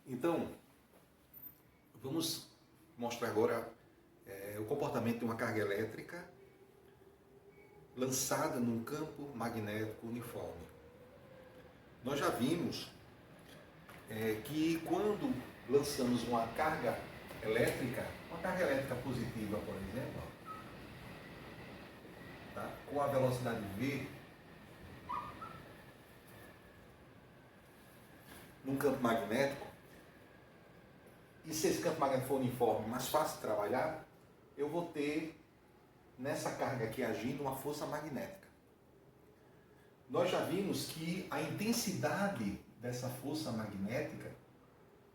Então, vamos mostrar agora o comportamento de uma carga elétrica lançada num campo magnético uniforme. Nós já vimos que quando lançamos uma carga elétrica positiva, por exemplo, tá? Com a velocidade v, num campo magnético, e se esse campo magnético for uniforme, mais fácil de trabalhar, eu vou ter nessa carga aqui agindo uma força magnética. Nós já vimos que a intensidade dessa força magnética,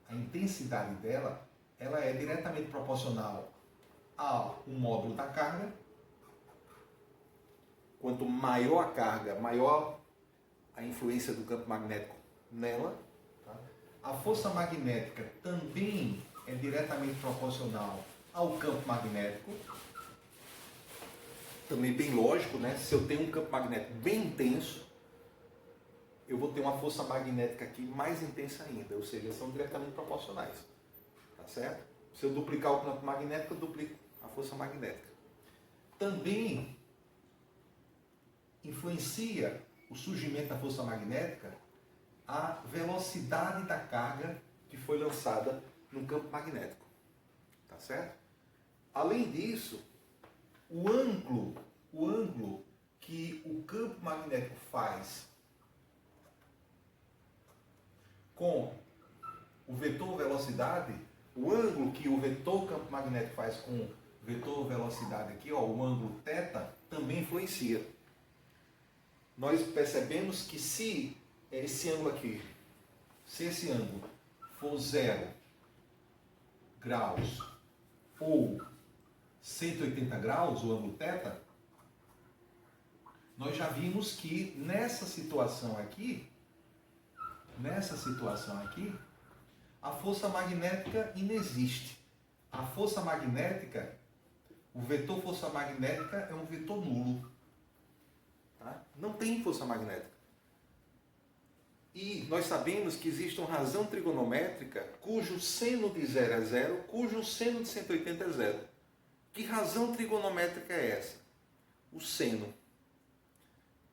a intensidade dela, ela é diretamente proporcional ao módulo da carga. Quanto maior a carga, maior a influência do campo magnético nela. Tá? A força magnética também é diretamente proporcional ao campo magnético. Também bem lógico, né? Se eu tenho um campo magnético bem intenso, eu vou ter uma força magnética aqui mais intensa ainda, ou seja, são diretamente proporcionais. Tá certo? Se eu duplicar o campo magnético, eu duplico a força magnética. Também influencia o surgimento da força magnética a velocidade da carga que foi lançada no campo magnético. Tá certo? Além disso, o ângulo que o campo magnético faz com o vetor velocidade, o ângulo que o vetor campo magnético faz com o vetor velocidade aqui, ó, o ângulo θ, também influencia. Nós percebemos que se esse ângulo aqui, se esse ângulo for 0 graus ou 180 graus, o ângulo θ, nós já vimos que nessa situação aqui, a força magnética inexiste. A força magnética, o vetor força magnética é um vetor nulo. Tá? Não tem força magnética. E nós sabemos que existe uma razão trigonométrica cujo seno de 0 é 0, cujo seno de 180 é 0. Que razão trigonométrica é essa? O seno.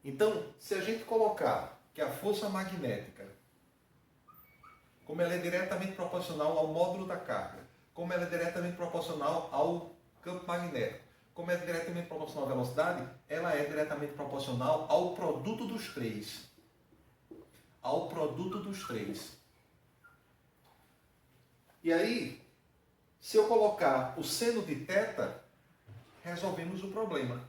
Então, se a gente colocar que a força magnética, como ela é diretamente proporcional ao módulo da carga, como ela é diretamente proporcional ao campo magnético, como é diretamente proporcional à velocidade, ela é diretamente proporcional ao produto dos três. Ao produto dos três. E aí, se eu colocar o seno de θ, resolvemos o problema.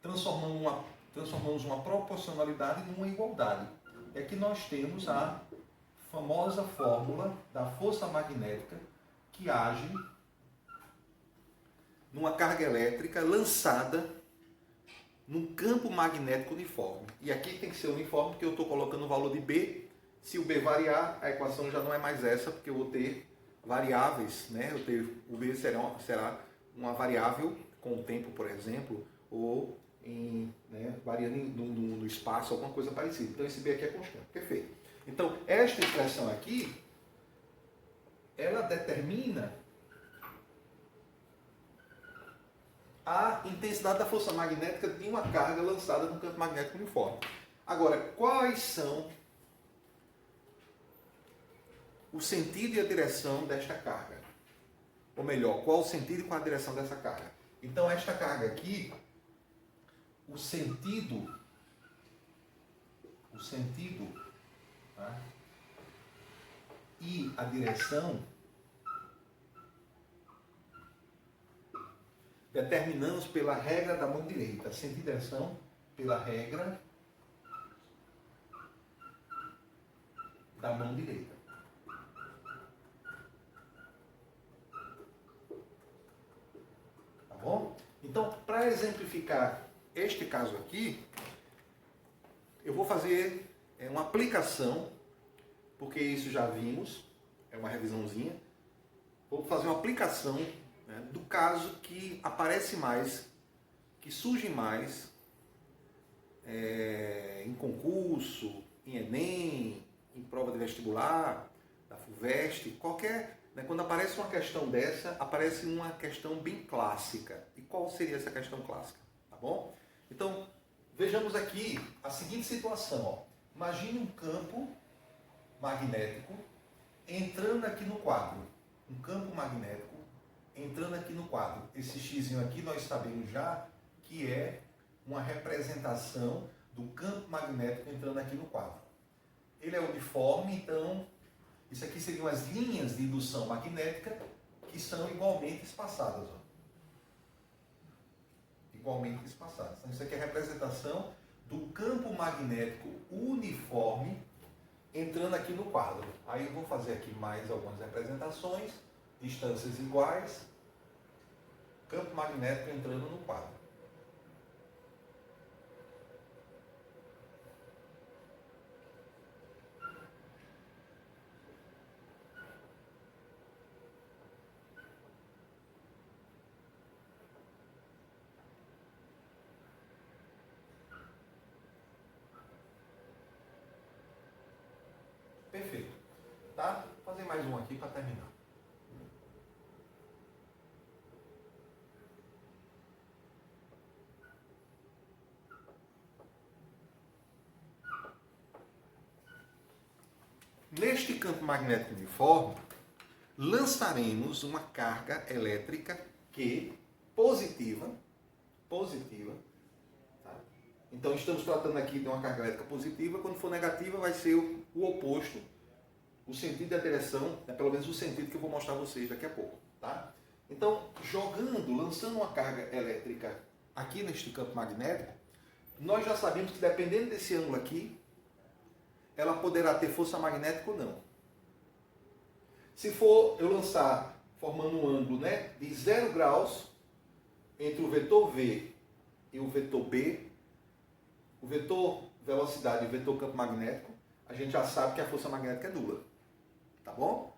Transformamos uma proporcionalidade numa igualdade. É que nós temos a famosa fórmula da força magnética que age numa carga elétrica lançada num campo magnético uniforme. E aqui tem que ser uniforme porque eu estou colocando o valor de B. Se o B variar, a equação já não é mais essa, porque eu vou ter variáveis, né? O B será uma variável com o tempo, por exemplo, ou variando no espaço, alguma coisa parecida. Então esse B aqui é constante. Perfeito. Então, esta expressão aqui, ela determina a intensidade da força magnética de uma carga lançada no campo magnético uniforme. Agora, quais são o sentido e a direção desta carga? Ou melhor, qual o sentido e qual a direção dessa carga? Então, esta carga aqui, o sentido, tá? E a direção determinamos pela regra da mão direita. Sentido e direção pela regra da mão direita. Tá bom? Então, para exemplificar este caso aqui, eu vou fazer uma aplicação, porque isso já vimos, é uma revisãozinha. Vou fazer uma aplicação, né, do caso que aparece mais, que surge mais em concurso, em Enem, em prova de vestibular, da FUVEST, qualquer... Né, quando aparece uma questão dessa, aparece uma questão bem clássica. E qual seria essa questão clássica? Tá bom? Então, vejamos aqui a seguinte situação. Ó. Imagine um campo magnético entrando aqui no quadro. Um campo magnético entrando aqui no quadro. Esse x aqui nós sabemos já que é uma representação do campo magnético entrando aqui no quadro. Ele é uniforme, então isso aqui seriam as linhas de indução magnética que são igualmente espaçadas. Ó. Igualmente espaçadas. Então isso aqui é a representação do campo magnético uniforme entrando aqui no quadro. Aí eu vou fazer aqui mais algumas representações, distâncias iguais, campo magnético entrando no quadro. Perfeito. Tá? Vou fazer mais um aqui para terminar. Neste campo magnético uniforme, lançaremos uma carga elétrica Q positiva. Tá? Então estamos tratando aqui de uma carga elétrica positiva. Quando for negativa vai ser o oposto, o sentido da direção, né, pelo menos o sentido que eu vou mostrar a vocês daqui a pouco. Tá? Então, lançando uma carga elétrica aqui neste campo magnético, nós já sabemos que dependendo desse ângulo aqui, ela poderá ter força magnética ou não. Se for eu lançar formando um ângulo, né, de 0 graus entre o vetor V e o vetor B, o vetor velocidade e o vetor campo magnético, a gente já sabe que a força magnética é nula. Tá bom?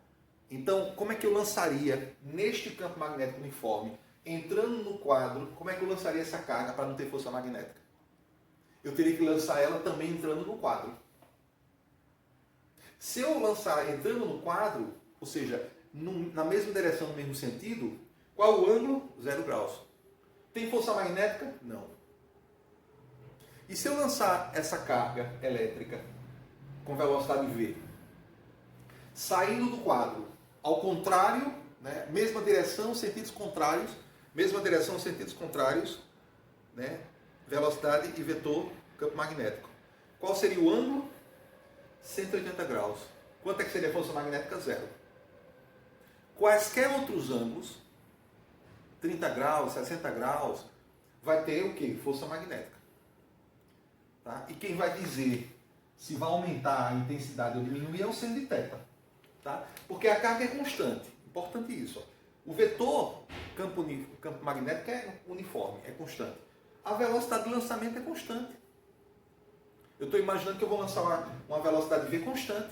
Então, como é que eu lançaria neste campo magnético uniforme, entrando no quadro, como é que eu lançaria essa carga para não ter força magnética? Eu teria que lançar ela também entrando no quadro. Se eu lançar entrando no quadro, ou seja, na mesma direção, no mesmo sentido, qual o ângulo? 0 graus. Tem força magnética? Não. E se eu lançar essa carga elétrica com velocidade V, saindo do quadro, ao contrário, né, mesma direção, sentidos contrários, né, velocidade e vetor campo magnético. Qual seria o ângulo? 180 graus. Quanto é que seria a força magnética? 0. Quaisquer outros ângulos, 30 graus, 60 graus, vai ter o quê? Força magnética. Tá? E quem vai dizer se vai aumentar a intensidade ou diminuir é o seno de θ. Tá? Porque a carga é constante. Importante isso. Ó. O vetor campo magnético é uniforme, é constante. A velocidade de lançamento é constante. Eu estou imaginando que eu vou lançar uma velocidade V constante.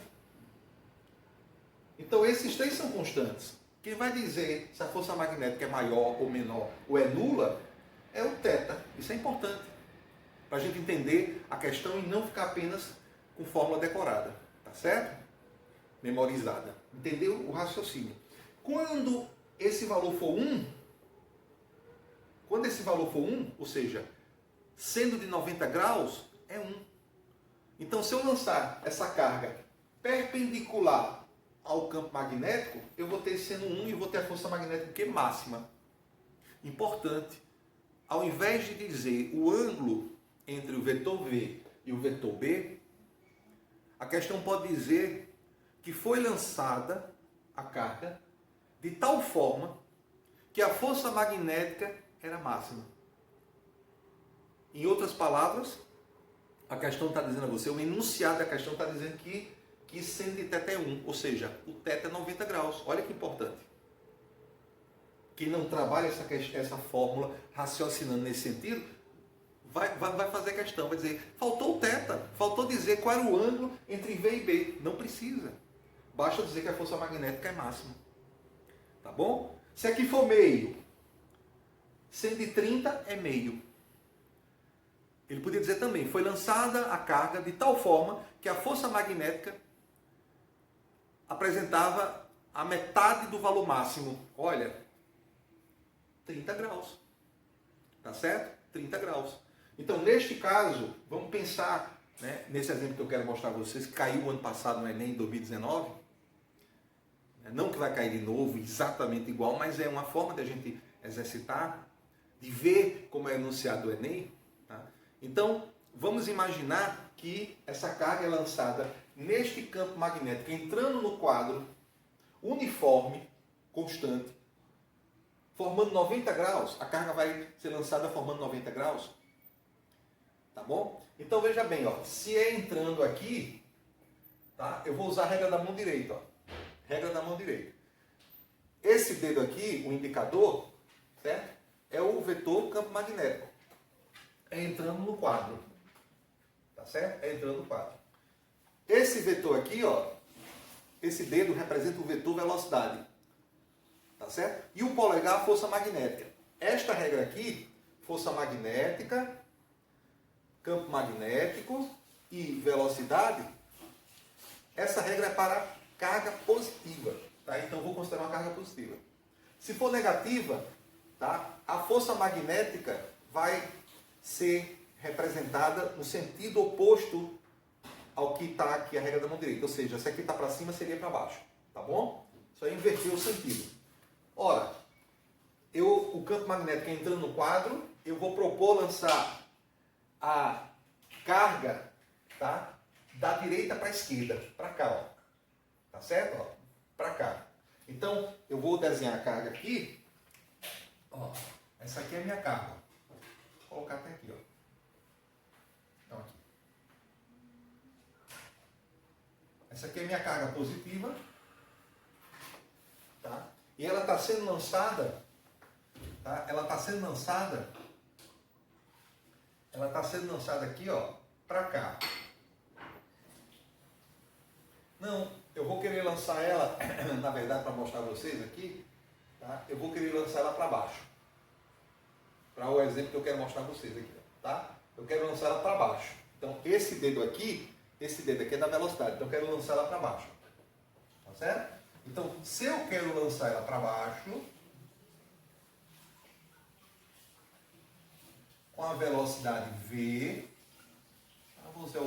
Então esses três são constantes. Quem vai dizer se a força magnética é maior ou menor ou é nula é o θ. Isso é importante. Para a gente entender a questão e não ficar apenas com fórmula decorada. Tá certo? Memorizada. Entendeu o raciocínio? Quando esse valor for 1, ou seja, sendo de 90 graus, é 1. Então, se eu lançar essa carga perpendicular ao campo magnético, eu vou ter seno 1 e vou ter a força magnética Q máxima. Importante, ao invés de dizer o ângulo entre o vetor V e o vetor B, a questão pode dizer que foi lançada a carga de tal forma que a força magnética era máxima. Em outras palavras, a questão está dizendo a você, o enunciado da questão está dizendo que seno de θ é 1, ou seja, o θ é 90 graus. Olha que importante. Quem não trabalha essa fórmula raciocinando nesse sentido, vai fazer a questão, vai dizer, faltou o θ, faltou dizer qual era o ângulo entre V e B. Não precisa. Basta dizer que a força magnética é máxima. Tá bom? Se aqui for meio, seno de 30 é meio. Ele podia dizer também, foi lançada a carga de tal forma que a força magnética apresentava a metade do valor máximo. Olha, 30 graus. Tá certo? 30 graus. Então, neste caso, vamos pensar, né, nesse exemplo que eu quero mostrar a vocês, que caiu o ano passado no Enem, em 2019. Não que vai cair de novo, exatamente igual, mas é uma forma de a gente exercitar, de ver como é enunciado o Enem. Tá? Então, vamos imaginar que essa carga é lançada neste campo magnético, entrando no quadro, uniforme, constante, formando 90 graus. A carga vai ser lançada formando 90 graus. Tá bom? Então, veja bem, ó, se é entrando aqui, tá? Eu vou usar a regra da mão direita. Ó. Regra da mão direita. Esse dedo aqui, o indicador, certo? É o vetor campo magnético. É entrando no quadro. Tá certo? É entrando no quadro. Esse vetor aqui, ó, esse dedo representa o vetor velocidade. Tá certo? E o polegar, a força magnética. Esta regra aqui, força magnética, campo magnético e velocidade, essa regra é para carga positiva. Tá? Então, vou considerar uma carga positiva. Se for negativa, tá? A força magnética vai ser representada no sentido oposto ao que está aqui a regra da mão direita. Ou seja, se aqui está para cima, seria para baixo. Tá bom? Isso aí inverteu o sentido. Ora, o campo magnético entrando no quadro, eu vou propor lançar a carga, tá? Da direita para a esquerda, para cá, ó. Tá certo? Ó, para cá. Então, eu vou desenhar a carga aqui. Ó, essa aqui é a minha carga. Vou colocar até aqui, ó. Então, aqui. Essa aqui é a minha carga positiva. Tá? E ela está sendo lançada, tá? Ela está sendo lançada aqui, ó, para cá. Não, eu vou querer lançar ela, na verdade, para mostrar a vocês aqui, tá? Eu vou querer lançar ela para baixo. Para o exemplo que eu quero mostrar a vocês aqui, tá? Eu quero lançar ela para baixo. Então, esse dedo aqui é da velocidade, então eu quero lançar ela para baixo. Tá certo? Então, se eu quero lançar ela para baixo, com a velocidade V, eu vou usar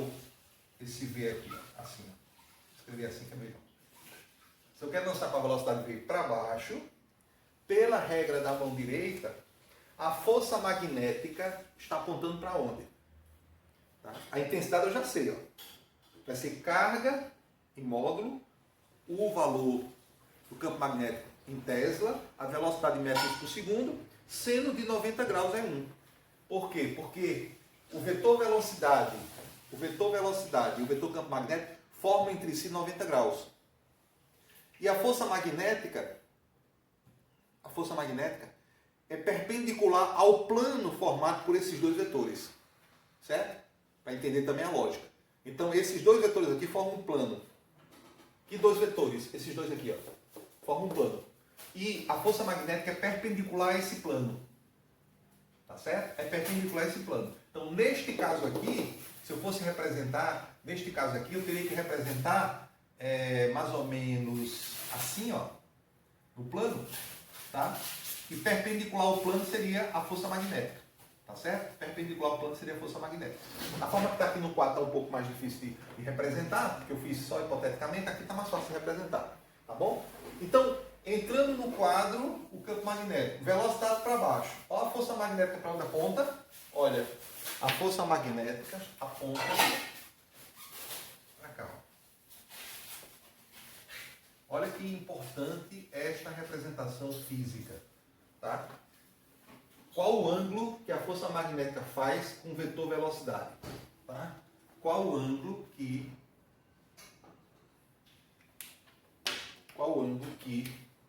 esse V aqui, assim, escrever assim que é melhor. Se eu quero lançar com a velocidade V para baixo, pela regra da mão direita, a força magnética está apontando para onde? Tá? A intensidade eu já sei, ó. Vai ser carga em módulo, o valor do campo magnético em Tesla, a velocidade em metros por segundo, seno de 90 graus é 1. Por quê? Porque o vetor velocidade e o vetor campo magnético formam entre si 90 graus. E a força magnética é perpendicular ao plano formado por esses dois vetores. Certo? Para entender também a lógica. Então, esses dois vetores aqui formam um plano. Que dois vetores? Esses dois aqui, ó, formam um plano. E a força magnética é perpendicular a esse plano. Tá certo? É perpendicular a esse plano. Então, neste caso aqui, se eu fosse representar, neste caso aqui, eu teria que representar mais ou menos assim, ó, no plano, tá? E perpendicular ao plano seria a força magnética. Tá certo? Perpendicular ao plano seria a força magnética. A forma que está aqui no quadro está um pouco mais difícil de representar, porque eu fiz só hipoteticamente, aqui está mais fácil de representar. Tá bom? Então, entrando no quadro, o campo magnético, velocidade para baixo. Olha a força magnética para onde aponta. Olha, a força magnética aponta para cá. Olha que importante esta representação física. Tá? Qual o ângulo que a força magnética faz com o vetor velocidade? Tá? Qual o ângulo que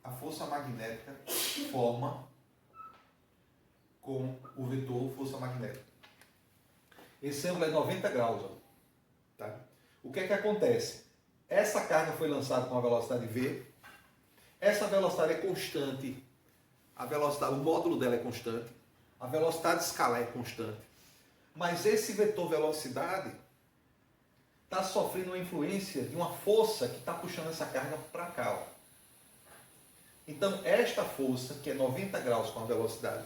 a força magnética forma com o vetor força magnética? Esse ângulo é 90 graus. Ó. Tá? O que é que acontece? Essa carga foi lançada com a velocidade V. Essa velocidade é constante. A velocidade, o módulo dela é constante. A velocidade escalar é constante. Mas esse vetor velocidade está sofrendo uma influência de uma força que está puxando essa carga para cá. Ó. Então, esta força, que é 90 graus com a velocidade,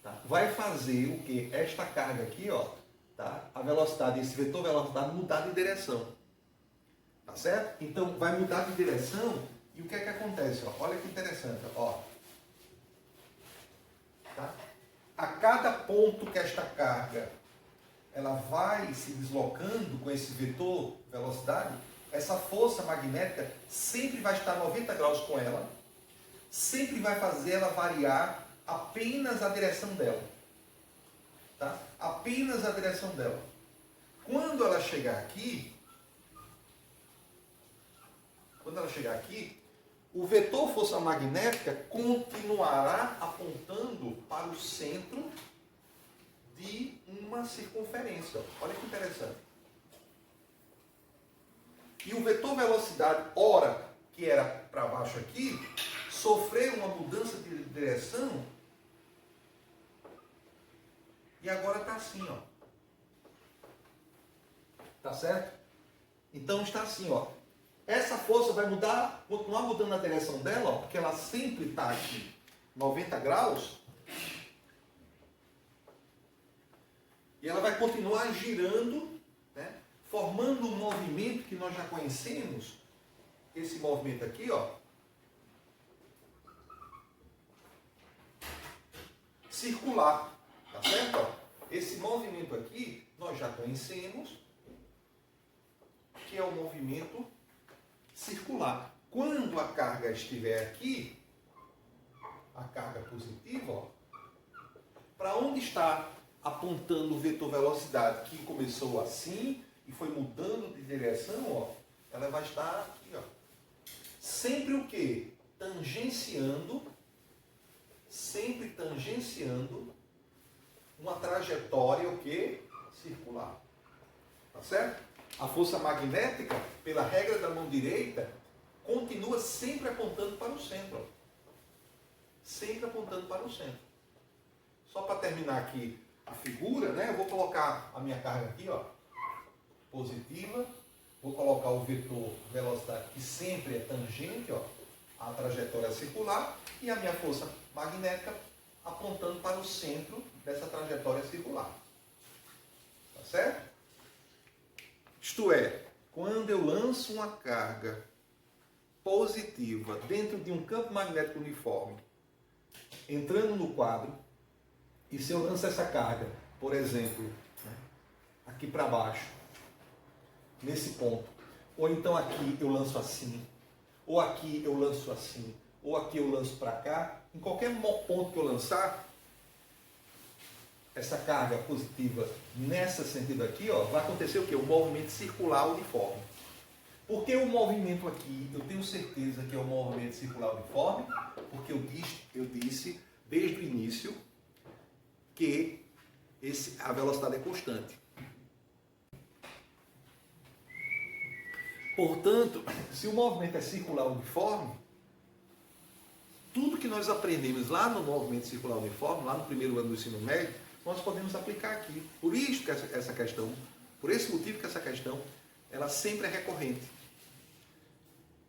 tá, vai fazer o que? Esta carga aqui, ó, tá, a velocidade, esse vetor velocidade mudar de direção. Tá certo? Então, vai mudar de direção e o que é que acontece? Ó? Olha que interessante. Ó. Tá? A cada ponto que esta carga ela vai se deslocando com esse vetor velocidade, essa força magnética sempre vai estar 90 graus com ela, sempre vai fazer ela variar apenas a direção dela. Tá? Apenas a direção dela. Quando ela chegar aqui, o vetor força magnética continuará apontando para o centro de uma circunferência. Olha que interessante. E o vetor velocidade, ora, que era para baixo aqui, sofreu uma mudança de direção e agora está assim, ó. Tá certo? Então está assim, ó. Essa força vai mudar, continuar mudando a direção dela, ó, porque ela sempre está aqui 90 graus. E ela vai continuar girando, né, formando um movimento que nós já conhecemos. Esse movimento aqui, ó. Circular. Tá certo? Ó? Esse movimento aqui nós já conhecemos, que é o movimento circular. Quando a carga estiver aqui, a carga positiva, ó, para onde está apontando o vetor velocidade, que começou assim e foi mudando de direção, ó, ela vai estar aqui, ó. Sempre o quê? Sempre tangenciando uma trajetória o quê? Circular. Tá certo? A força magnética, pela regra da mão direita, continua sempre apontando para o centro. Ó. Sempre apontando para o centro. Só para terminar aqui a figura, né? Eu vou colocar a minha carga aqui, ó, positiva. Vou colocar o vetor velocidade, que sempre é tangente, ó, à trajetória circular. E a minha força magnética apontando para o centro dessa trajetória circular. Tá certo? Isto é, quando eu lanço uma carga positiva dentro de um campo magnético uniforme, entrando no quadro, e se eu lanço essa carga, por exemplo, né, aqui para baixo, nesse ponto, ou então aqui eu lanço assim, ou aqui eu lanço assim, ou aqui eu lanço para cá, em qualquer ponto que eu lançar, essa carga positiva nesse sentido aqui, ó, vai acontecer o quê? Um movimento circular uniforme. Por que o movimento aqui, eu tenho certeza que é um movimento circular uniforme? Porque eu disse desde o início que a velocidade é constante. Portanto, se o movimento é circular uniforme, tudo que nós aprendemos lá no movimento circular uniforme, lá no primeiro ano do ensino médio, nós podemos aplicar aqui. Por isso que essa questão, por esse motivo que essa questão, ela sempre é recorrente.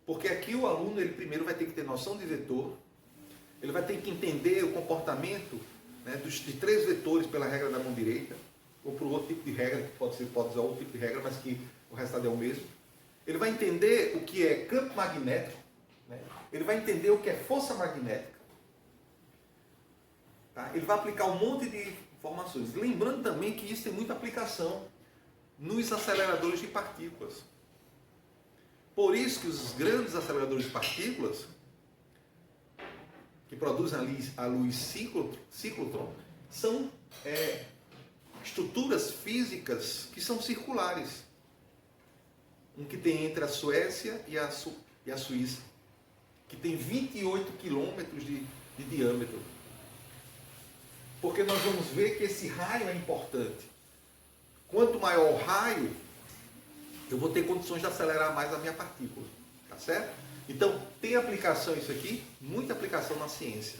Porque aqui o aluno, ele primeiro vai ter que ter noção de vetor, ele vai ter que entender o comportamento, né, de três vetores pela regra da mão direita, ou por outro tipo de regra, que pode usar outro tipo de regra, mas que o resultado é o mesmo. Ele vai entender o que é campo magnético, né? Ele vai entender o que é força magnética. Tá? Ele vai aplicar um monte de informações. Lembrando também que isso tem muita aplicação nos aceleradores de partículas. Por isso que os grandes aceleradores de partículas, que produzem a luz ciclotron, são estruturas físicas que são circulares. Um que tem entre a Suécia e a Suíça, que tem 28 quilômetros de diâmetro. Porque nós vamos ver que esse raio é importante. Quanto maior o raio, eu vou ter condições de acelerar mais a minha partícula. Tá certo? Então, tem aplicação isso aqui? Muita aplicação na ciência.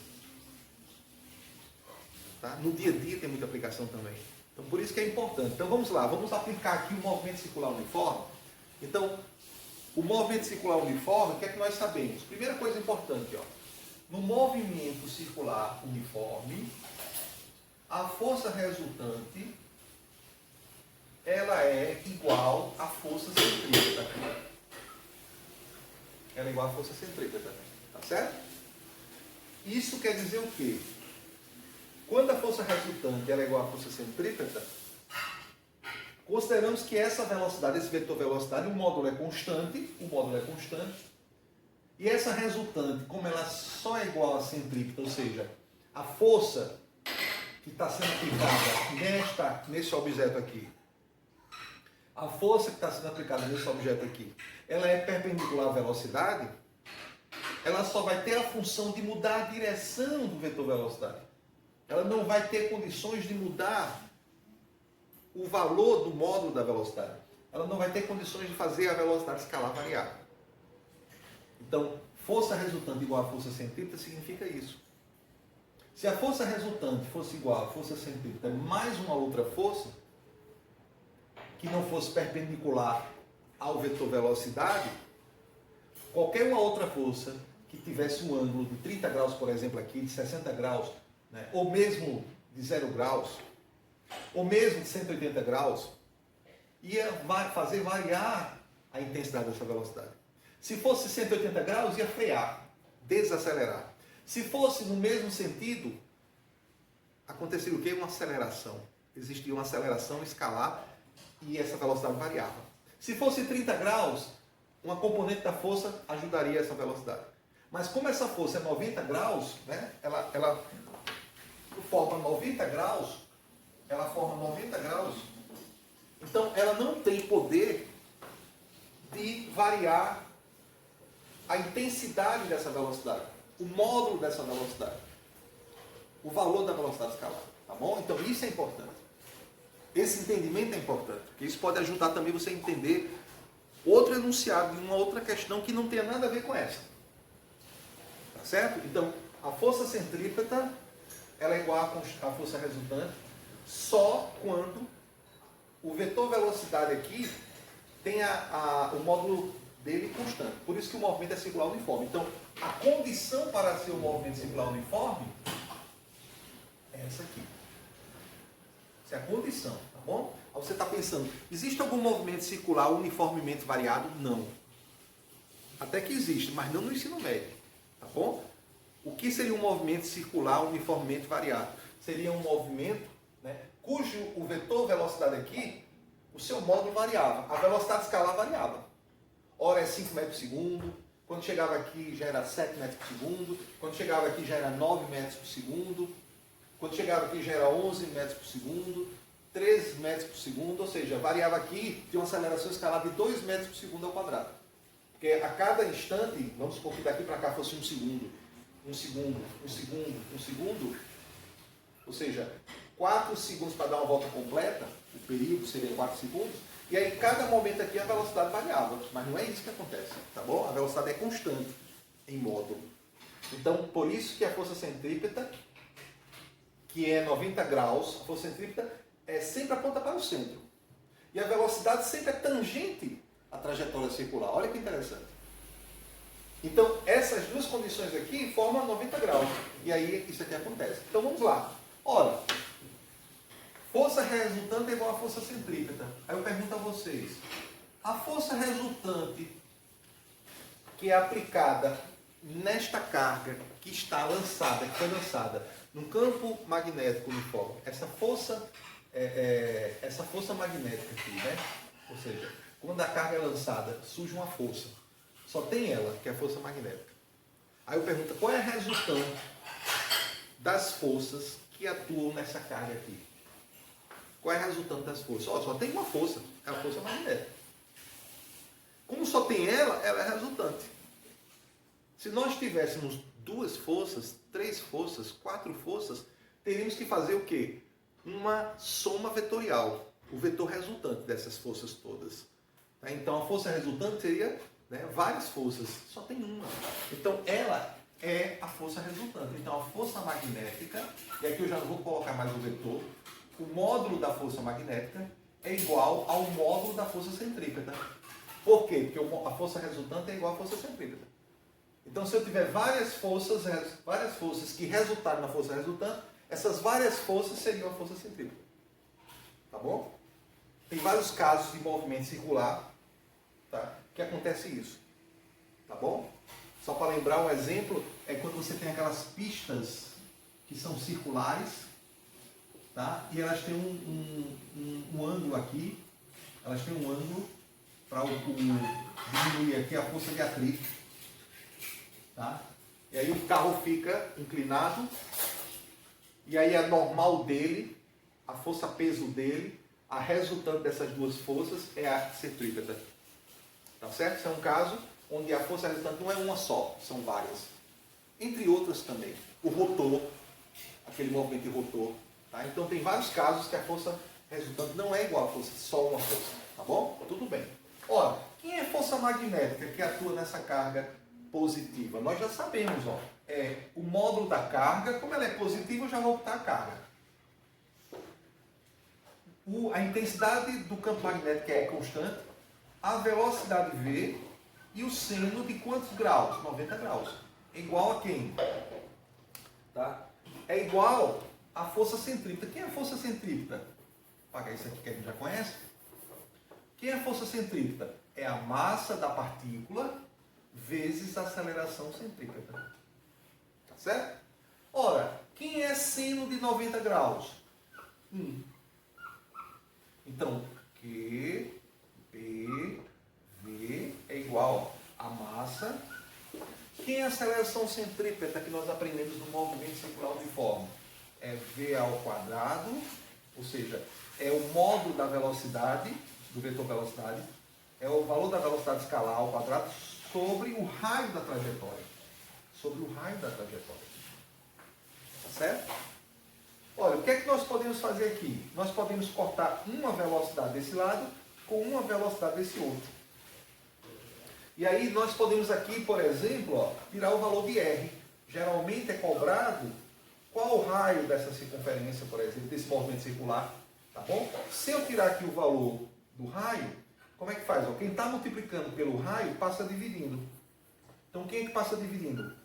Tá? No dia a dia tem muita aplicação também. Então, por isso que é importante. Então, vamos lá, vamos aplicar aqui o movimento circular uniforme. Então, o movimento circular uniforme, o que é que nós sabemos? Primeira coisa importante, ó, no movimento circular uniforme, a força resultante, ela é igual à força centrípeta. Ela é igual à força centrípeta, tá certo? Isso quer dizer o quê? Quando a força resultante ela é igual à força centrípeta, consideramos que essa velocidade, esse vetor velocidade, o módulo é constante, e essa resultante, como ela só é igual à centrípeta, ou seja, a força que está sendo aplicada nesse objeto aqui, a força que está sendo aplicada nesse objeto aqui, ela é perpendicular à velocidade, ela só vai ter a função de mudar a direção do vetor velocidade. Ela não vai ter condições de mudar o valor do módulo da velocidade. Ela não vai ter condições de fazer a velocidade escalar variar. Então, força resultante igual a força centrípeta significa isso. Se a força resultante fosse igual à força centrípeta mais uma outra força, que não fosse perpendicular ao vetor velocidade, qualquer uma outra força que tivesse um ângulo de 30 graus, por exemplo, aqui, de 60 graus, né, ou mesmo de 0 graus, ou mesmo de 180 graus, ia fazer variar a intensidade dessa velocidade. Se fosse 180 graus, ia frear, desacelerar. Se fosse no mesmo sentido, aconteceria o quê? Uma aceleração. Existia uma aceleração escalar e essa velocidade variava. Se fosse 30 graus, uma componente da força ajudaria essa velocidade. Mas como essa força é 90 graus, né, ela forma 90 graus, então ela não tem poder de variar a intensidade dessa velocidade, o módulo dessa velocidade, o valor da velocidade escalar, tá bom? Então isso é importante. Esse entendimento é importante, porque isso pode ajudar também você a entender outro enunciado de uma outra questão que não tenha nada a ver com essa. Tá certo? Então, a força centrípeta ela é igual à força resultante só quando o vetor velocidade aqui tem o módulo dele constante. Por isso que o movimento é circular uniforme. Então, a condição para ser um movimento circular uniforme é essa aqui. Essa é a condição, tá bom? Aí você está pensando, existe algum movimento circular uniformemente variado? Não. Até que existe, mas não no ensino médio, tá bom? O que seria um movimento circular uniformemente variado? Seria um movimento, né, cujo o vetor velocidade aqui, o seu módulo variava, a velocidade escalar variava. Ora é 5 metros por segundo, quando chegava aqui já era 7 metros por segundo, quando chegava aqui já era 9 metros por segundo, quando chegava aqui já era 11 metros por segundo, 13 metros por segundo, ou seja, variava aqui de uma aceleração escalar de 2 metros por segundo ao quadrado. Porque a cada instante, vamos supor que daqui para cá fosse um segundo, ou seja, 4 segundos para dar uma volta completa, o período seria 4 segundos, e aí cada momento aqui a velocidade variava, mas não é isso que acontece, tá bom? A velocidade é constante em módulo. Então, por isso que a força centrípeta, que é 90 graus, a força centrípeta sempre aponta para o centro. E a velocidade sempre é tangente à trajetória circular. Olha que interessante. Então, essas duas condições aqui formam 90 graus. E aí, isso aqui acontece. Então, vamos lá. Ora, força resultante é igual a força centrípeta. Aí eu pergunto a vocês, a força resultante que é aplicada nesta carga que está lançada, que foi lançada num campo magnético uniforme, essa força magnética aqui, né? Ou seja, quando a carga é lançada, surge uma força. Só tem ela, que é a força magnética. Aí eu pergunto, qual é a resultante das forças que atuam nessa carga aqui? Qual é a resultante das forças? Só tem uma força, é a força magnética. Como só tem ela é resultante. Se nós tivéssemos 2 forças, 3 forças, 4 forças, teríamos que fazer o quê? Uma soma vetorial, o vetor resultante dessas forças todas. Então a força resultante seria, né, várias forças, só tem uma. Então ela é a força resultante. Então a força magnética, e aqui eu já não vou colocar mais o vetor, o módulo da força magnética é igual ao módulo da força centrípeta. Por quê? Porque a força resultante é igual à força centrípeta. Então, se eu tiver várias forças que resultarem na força resultante, essas várias forças seriam a força centrípeta. Tá bom? Tem vários casos de movimento circular, tá, que acontece isso. Tá bom? Só para lembrar, um exemplo é quando você tem aquelas pistas que são circulares, tá? E elas têm um ângulo aqui, elas têm um ângulo para diminuir aqui a força de atrito, tá? E aí o carro fica inclinado, e aí a normal dele, a força-peso dele, a resultante dessas duas forças é a centrípeta. Tá certo? Esse é um caso onde a força resultante não é uma só, são várias. Entre outras também. O rotor, aquele movimento de rotor. Tá? Então tem vários casos que a força resultante não é igual a força, só uma força. Tá bom? Tudo bem. Ora, quem é força magnética que atua nessa carga positiva? Nós já sabemos, ó. É o módulo da carga, como ela é positiva, eu já vou botar a carga. A intensidade do campo magnético é constante, a velocidade V e o seno de quantos graus? 90 graus. É igual a quem? Tá? É igual à força centrípeta. Quem é a força centrípeta? Vou apagar isso aqui que a gente já conhece. Quem é a força centrípeta? É a massa da partícula vezes a aceleração centrípeta. Tá certo? Ora, quem é seno de 90 graus? 1. Então, Q, P, V é igual a massa. Quem é a aceleração centrípeta que nós aprendemos no movimento circular uniforme? É V ao quadrado, ou seja, é o módulo da velocidade, do vetor velocidade, é o valor da velocidade escalar ao quadrado sobre o raio da trajetória. Sobre o raio da trajetória. Tá certo? Olha, o que é que nós podemos fazer aqui? Nós podemos cortar uma velocidade desse lado com uma velocidade desse outro. E aí nós podemos aqui, por exemplo, ó, tirar o valor de R. Geralmente é cobrado qual o raio dessa circunferência, por exemplo, desse movimento circular. Tá bom? Se eu tirar aqui o valor do raio, como é que faz? Ó, quem está multiplicando pelo raio passa dividindo. Então quem é que passa dividindo?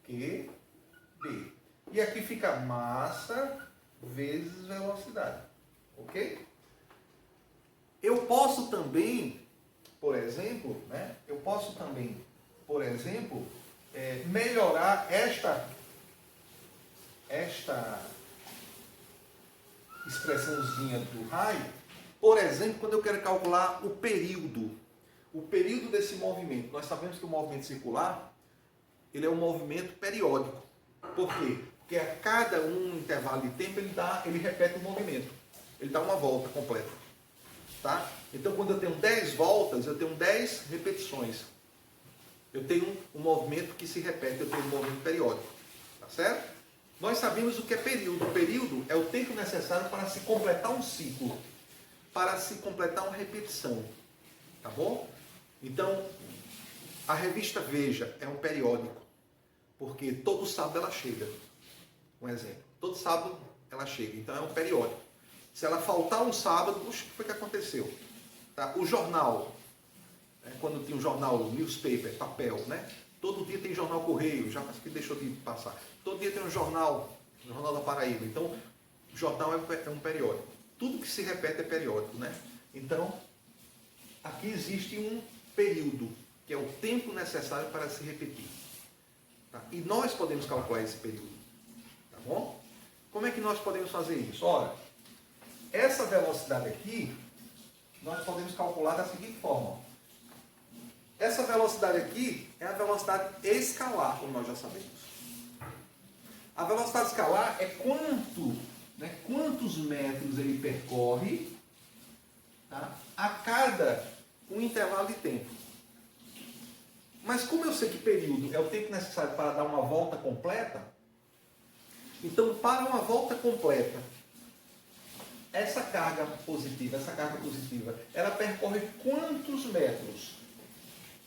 Q, B. E aqui fica massa vezes velocidade. Ok? Eu posso também, por exemplo, melhorar esta expressãozinha do raio, por exemplo, quando eu quero calcular o período desse movimento. Nós sabemos que o movimento circular, ele é um movimento periódico. Por quê? Porque a cada um intervalo de tempo ele repete o movimento. Ele dá uma volta completa. Tá? Então, quando eu tenho 10 voltas, eu tenho 10 repetições. Eu tenho um movimento que se repete, eu tenho um movimento periódico. Tá certo? Nós sabemos o que é período. O período é o tempo necessário para se completar um ciclo, para se completar uma repetição. Tá bom? Então, a revista Veja é um periódico, porque todo sábado ela chega. Um exemplo. Todo sábado ela chega. Então, é um periódico. Se ela faltar um sábado, o que foi que aconteceu? Tá? O jornal, né? Quando tinha o jornal, newspaper, papel, né? Todo dia tem jornal Correio, já que deixou de passar. Todo dia tem um jornal da Paraíba. Então, o jornal é um periódico. Tudo que se repete é periódico, né? Então, aqui existe um período, que é o tempo necessário para se repetir. Tá? E nós podemos calcular esse período. Tá bom? Como é que nós podemos fazer isso? Ora, essa velocidade aqui, nós podemos calcular da seguinte forma. Essa velocidade aqui é a velocidade escalar, como nós já sabemos. A velocidade escalar é quantos metros ele percorre, tá, a cada um intervalo de tempo. Mas como eu sei que período é o tempo necessário para dar uma volta completa, então para uma volta completa, essa carga positiva, ela percorre quantos metros?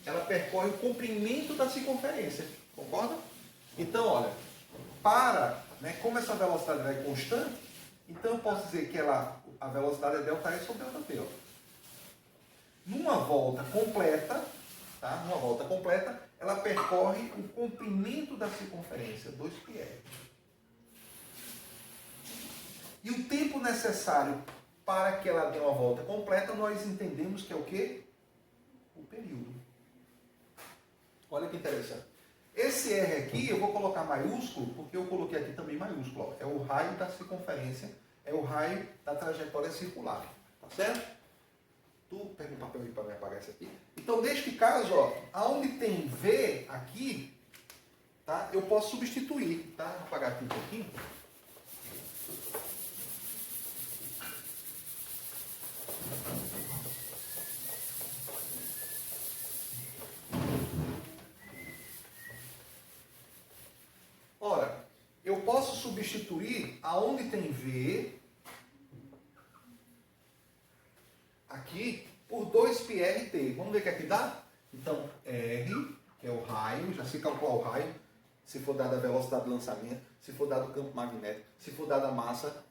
Ela percorre o comprimento da circunferência. Concorda? Então, olha, como essa velocidade é constante, Então eu posso dizer que a velocidade é ΔE sobre ΔT. Ó. Numa volta completa, tá? Numa volta completa, ela percorre o comprimento da circunferência, 2πr. E o tempo necessário para que ela dê uma volta completa, nós entendemos que é o quê? O período. Olha que interessante. Esse R aqui eu vou colocar maiúsculo, porque eu coloquei aqui também maiúsculo. Ó. É o raio da circunferência, é o raio da trajetória circular. Tá certo? Tu pega um papel aí para me apagar isso aqui. Então, neste caso, ó, aonde tem V aqui, tá? Eu posso substituir, tá? Vou apagar aqui um pouquinho. Ora, eu posso substituir aonde tem V aqui por 2πrt. Vamos ver o que aqui dá? Então, R, que é o raio, já se calcular o raio, se for dada a velocidade de lançamento, se for dado o campo magnético, se for dada a massa,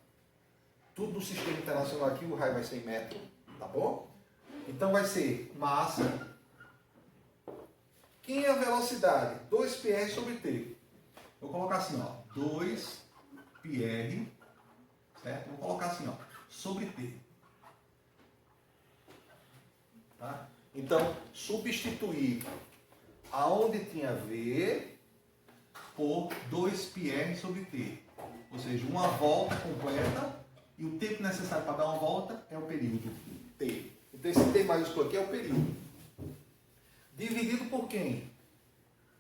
tudo no sistema internacional aqui, o raio vai ser em metro, tá bom? Então vai ser massa. Quem é a velocidade? 2πr sobre t. Vou colocar assim, ó, 2πr, certo? Vou colocar assim, ó, sobre t. Tá? Então, substituir aonde tinha V por 2πr sobre t. Ou seja, uma volta completa e o tempo necessário para dar uma volta é o período t. Então, esse t maiúsculo aqui é o período. Dividido por quem?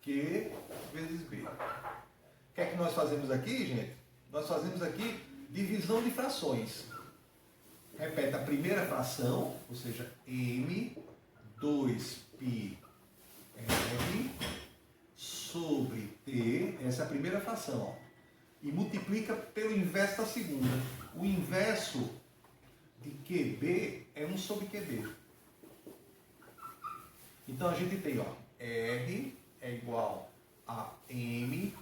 Q vezes B. O que é que nós fazemos aqui, gente? Nós fazemos aqui divisão de frações. Repete a primeira fração, ou seja, M 2πr sobre T, essa é a primeira fração, ó, e multiplica pelo inverso da segunda. O inverso de QB é 1 sobre QB. Então a gente tem, ó, R é igual a M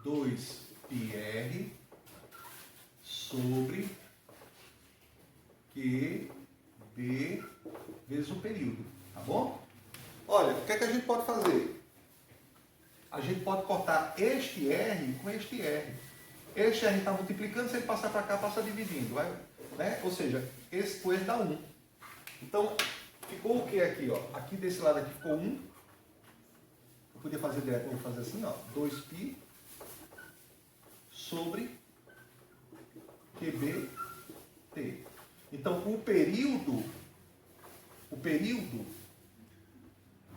2πr sobre QB vezes o período, tá bom? Olha, o que é que a gente pode fazer? A gente pode cortar este R com este R. Este R está multiplicando, se ele passar para cá, passa dividindo, vai, né? Ou seja, esse com esse dá 1. Então, ficou o que aqui, ó? Aqui desse lado aqui ficou 1. Eu podia fazer direto, vou fazer assim, ó, 2π sobre QBT. Então, o período,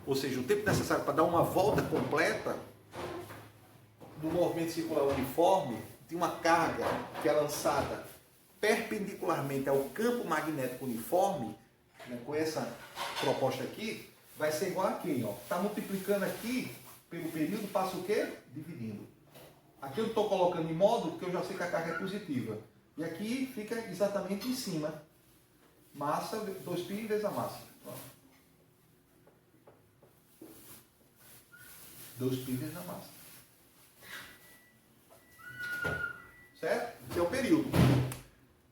ou seja, o tempo necessário para dar uma volta completa do movimento circular uniforme de uma carga que é lançada perpendicularmente ao campo magnético uniforme, né, com essa proposta aqui, vai ser igual a quem? Está multiplicando aqui pelo período, passa o quê? Dividindo. Aqui eu estou colocando em módulo porque eu já sei que a carga é positiva. E aqui fica exatamente em cima. Massa, 2π vezes a massa. 2π vezes a massa. Certo? Esse é o período.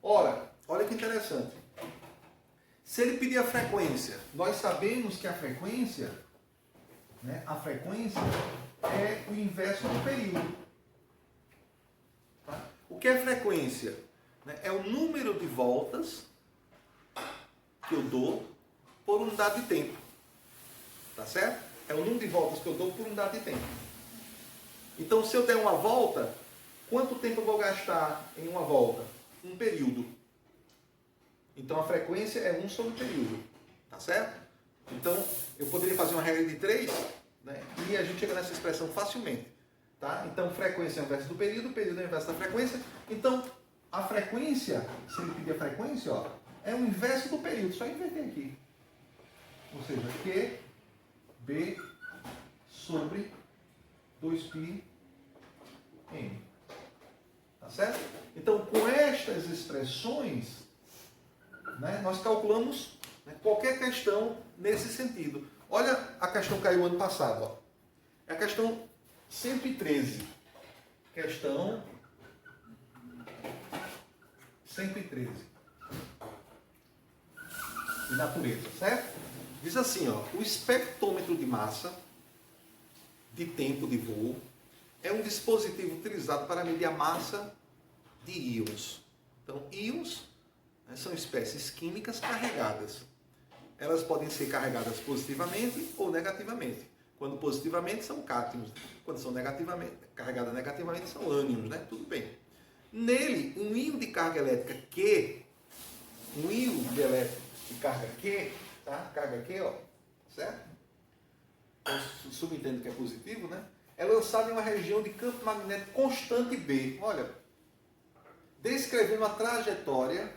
Ora, olha que interessante. Se ele pedir a frequência, nós sabemos que a frequência, né, é o inverso do período. Tá? O que é frequência? É o número de voltas que eu dou por unidade de tempo. Tá certo? É o número de voltas que eu dou por unidade de tempo. Então, se eu der uma volta, quanto tempo eu vou gastar em uma volta? Um período. Então, a frequência é 1 sobre o período. Tá certo? Então, eu poderia fazer uma regra de 3, né? E a gente chega nessa expressão facilmente. Tá? Então, frequência é o inverso do período é o inverso da frequência. Então, a frequência, se ele pedir a frequência, ó, é o inverso do período. Só inverter aqui. Ou seja, QB sobre 2π M. Tá certo? Então, com estas expressões, né, nós calculamos, né, qualquer questão nesse sentido. Olha a questão que caiu ano passado. Ó. É a questão 113. Questão 113. De natureza, certo? Diz assim, ó, o espectrômetro de massa de tempo de voo é um dispositivo utilizado para medir a massa de íons. Então, íons, né, são espécies químicas carregadas. Elas podem ser carregadas positivamente ou negativamente. Quando positivamente são cátions, quando são carregadas negativamente são ânions, né? Tudo bem. Nele, um íon de carga elétrica Q, um íon de carga Q, tá? Carga Q, ó, certo? Então, subentendo que é positivo, né? É lançado em uma região de campo magnético constante B. Olha, descrevendo a trajetória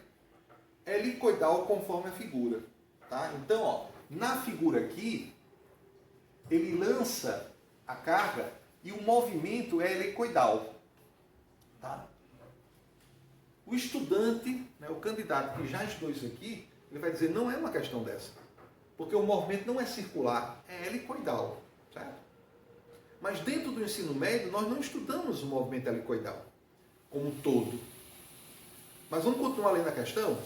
helicoidal conforme a figura. Tá? Então, ó, na figura aqui, ele lança a carga e o movimento é helicoidal. Tá? O estudante, né, o candidato que já estudou isso aqui, ele vai dizer, não é uma questão dessa. Porque o movimento não é circular, é helicoidal. Certo? Mas dentro do ensino médio, nós não estudamos o movimento helicoidal como um todo. Mas vamos continuar lendo a questão?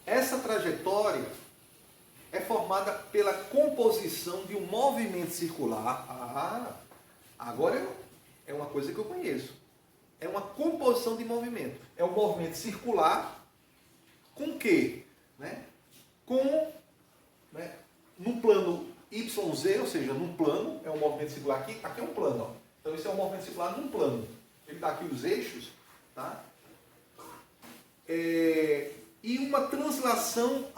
Essa trajetória é formada pela composição de um movimento circular. Agora é uma coisa que eu conheço. É uma composição de movimento. É um movimento circular com o quê? Né? Com, né, no plano YZ, ou seja, num plano, é um movimento circular aqui é um plano. Ó. Então isso é um movimento circular num plano. Ele dá aqui os eixos, tá? E uma translação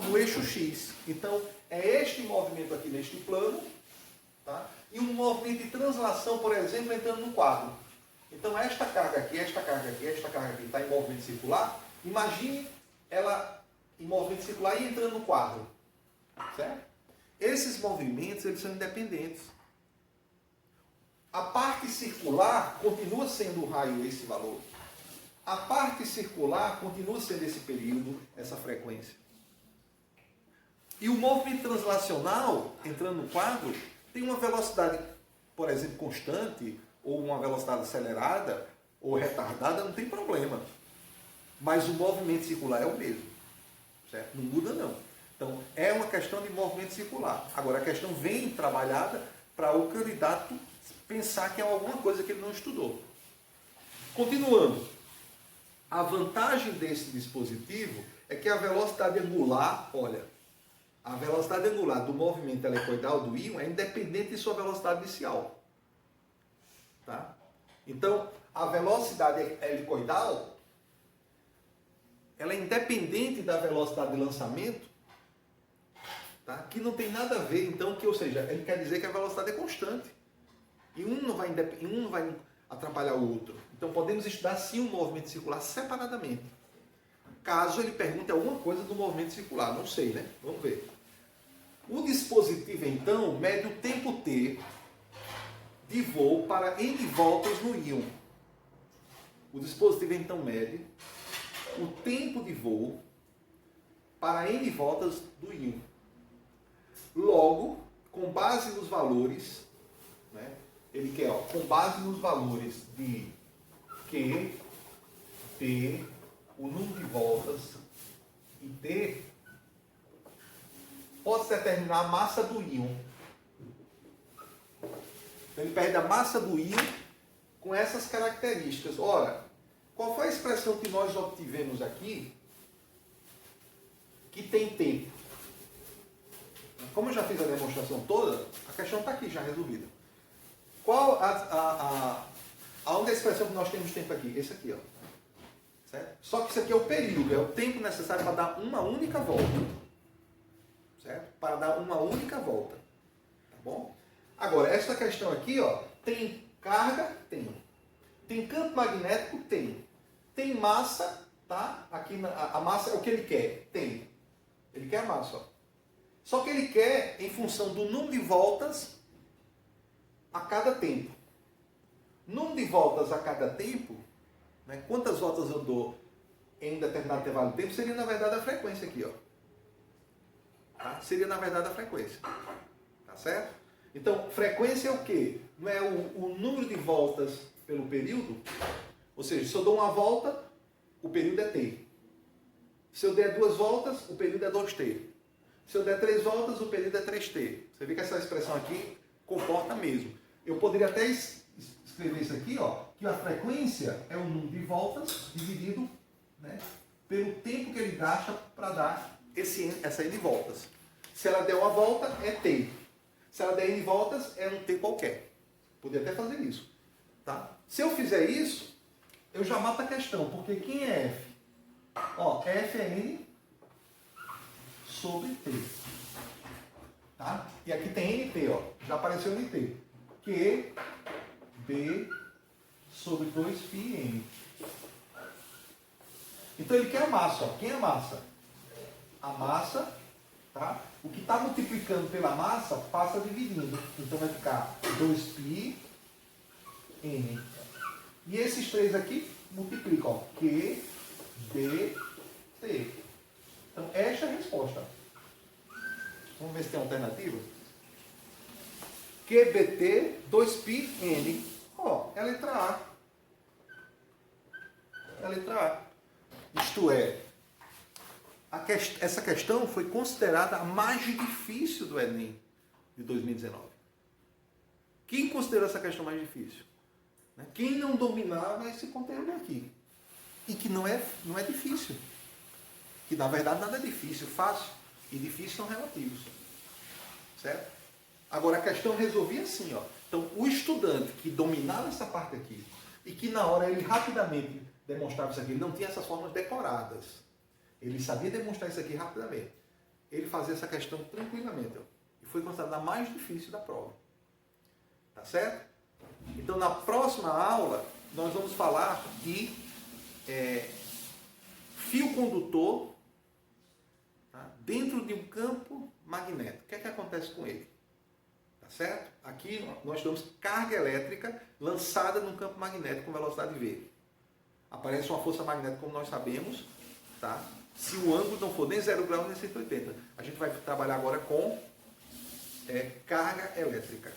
no eixo X. Então, é este movimento aqui neste plano, tá? E um movimento de translação, por exemplo, entrando no quadro. Então, esta carga aqui, esta carga aqui, esta carga aqui está em movimento circular. Imagine ela em movimento circular e entrando no quadro. Certo? Esses movimentos, eles são independentes. A parte circular continua sendo o raio esse valor. A parte circular continua sendo esse período, essa frequência. E o movimento translacional, entrando no quadro, tem uma velocidade, por exemplo, constante, ou uma velocidade acelerada, ou retardada, não tem problema. Mas o movimento circular é o mesmo. Certo? Não muda, não. Então, é uma questão de movimento circular. Agora, a questão vem trabalhada para o candidato pensar que é alguma coisa que ele não estudou. Continuando. A vantagem desse dispositivo é que a velocidade angular, olha, a velocidade angular do movimento helicoidal do íon é independente de sua velocidade inicial. Tá? Então, a velocidade helicoidal, ela é independente da velocidade de lançamento, tá? Que não tem nada a ver, então, ou seja, ele quer dizer que a velocidade é constante. E um não vai atrapalhar o outro. Então podemos estudar sim o movimento circular separadamente. Caso ele pergunte alguma coisa do movimento circular, não sei, né? Vamos ver. O dispositivo então mede o tempo t de voo para n voltas no íon. O dispositivo então mede o tempo de voo para n voltas do íon. Logo, com base nos valores, né? Ele quer, com base nos valores de Q, P, o número de voltas e T, pode-se determinar a massa do íon. Então, ele perde a massa do íon com essas características. Ora, qual foi a expressão que nós obtivemos aqui que tem tempo? Como eu já fiz a demonstração toda, a questão está aqui já resolvida. Qual aonde é a expressão que nós temos tempo aqui? Esse aqui, ó. Certo? Só que isso aqui é o período, é o tempo necessário para dar uma única volta. Certo? Para dar uma única volta. Tá bom? Agora, essa questão aqui, ó, tem carga? Tem. Tem campo magnético? Tem. Tem massa, tá? Aqui a massa é o que ele quer? Tem. Ele quer a massa, ó. Só que ele quer em função do número de voltas a cada tempo. Número de voltas a cada tempo, né, quantas voltas eu dou em determinado intervalo de tempo, seria na verdade a frequência aqui, ó. Tá? Seria na verdade a frequência. Tá certo? Então, frequência é o quê? Não é o número de voltas pelo período? Ou seja, se eu dou uma volta, o período é t. Se eu der 2 voltas, o período é 2t. Se eu der 3 voltas, o período é 3t. Você vê que essa expressão aqui comporta mesmo. Eu poderia até escrever isso aqui, ó, que a frequência é o número de voltas dividido, né, pelo tempo que ele gasta para dar essa n voltas. Se ela der uma volta, é t. Se ela der n voltas, é um t qualquer. Poderia até fazer isso. Tá? Se eu fizer isso, eu já mato a questão, porque quem é f? Ó, f é n sobre t. Tá? E aqui tem nt, ó. Já apareceu nt. Q, B sobre 2πn. Então ele quer a massa, ó. Quem é a massa? A massa, tá? O que está multiplicando pela massa passa dividindo. Então vai ficar 2πn. E esses três aqui multiplicam, ó. Q, B, T. Então esta é a resposta. Vamos ver se tem alternativa. QBT 2πn. Ó, é a letra A. É a letra A. Isto é, essa questão foi considerada a mais difícil do Enem de 2019. Quem considerou essa questão mais difícil? Quem não dominava esse conteúdo aqui. E que não é difícil. Que na verdade nada é difícil, fácil e difícil são relativos. Certo? Agora a questão resolvia assim, ó. Então o estudante que dominava essa parte aqui e que na hora ele rapidamente demonstrava isso aqui, ele não tinha essas formas decoradas. Ele sabia demonstrar isso aqui rapidamente. Ele fazia essa questão tranquilamente, ó. E foi considerada a mais difícil da prova. Tá certo? Então na próxima aula nós vamos falar de fio condutor, tá, dentro de um campo magnético. O que é que acontece com ele? Tá certo? Aqui nós temos carga elétrica lançada num campo magnético com velocidade v. Aparece uma força magnética, como nós sabemos, tá? Se o ângulo não for nem 0 graus nem 180. A gente vai trabalhar agora com carga elétrica.